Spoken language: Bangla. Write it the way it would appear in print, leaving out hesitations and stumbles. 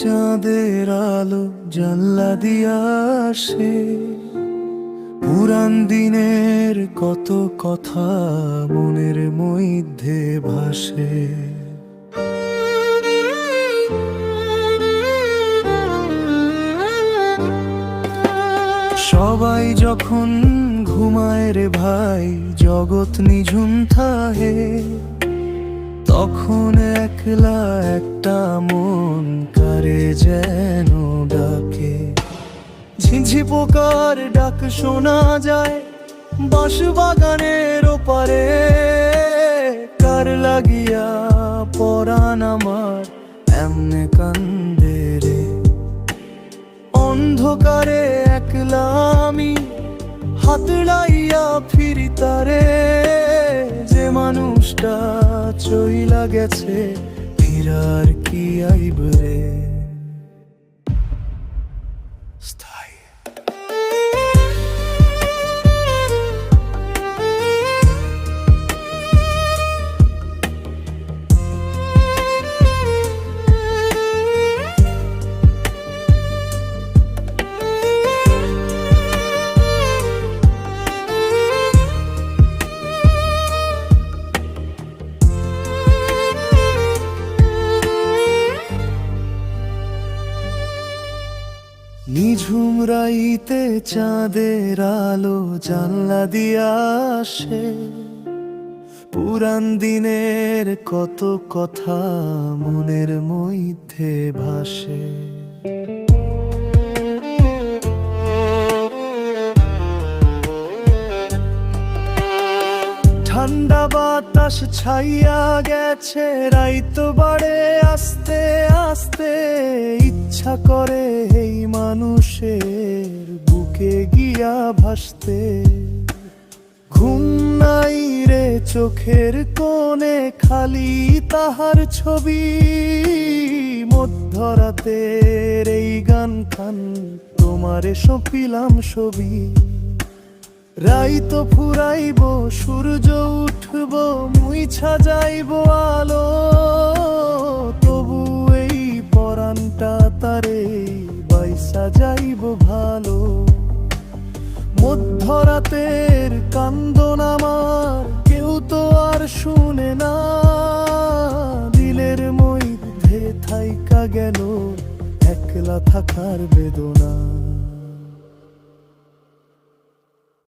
চাঁদের আলো জানলা দিয়া আসে, পুরান দিনের কত কথা মনের মধ্যে ভাসে। সবাই যখন ঘুমায় রে ভাই, জগৎ নিঝুম থাহে, তখন একলা একটা মন কারে যেন ডাকে। ঝিঝি পোকার ডাক শোনা যায় বাঁশ বাগানের ওপারে, কার লাগিয়া পরাণ আমার এমনে কান্দে রে। অন্ধকারে একলা আমি হাত লাইয়া ফিরি তারে, যে মানুষটা চইলা গেছে ফিরার কি আইব রে। স্থায়ী নিঝুম রাইতে চাঁদের আলো জানলা দিয়া আসে, পুরান দিনের কত কথা মনের মধ্যে ভাসে। ঠান্ডা বাতাস ছাইয়া গেছে, রাইত বাড়ে আস্তে আস্তে, ইচ্ছা করে এই মানুষের বুকে গিয়া ভাসতে। ঘুম নাই রে চোখের কোণে, খালি তাহার ছবি, মধ্যরাতের এই গান খান তোমারে সপিলাম ছবি। রাইত ফুরাইব সূর্য উঠব, মুইছা যাইব আলো, তবু এই পরাণটা তারে বাইসা যাইব ভালো। মধ্যরাতের কান্দন আমার কেউ তো আর শুনে না, দিলের মধ্যে থাইকা গেল একলা থাকার বেদনা।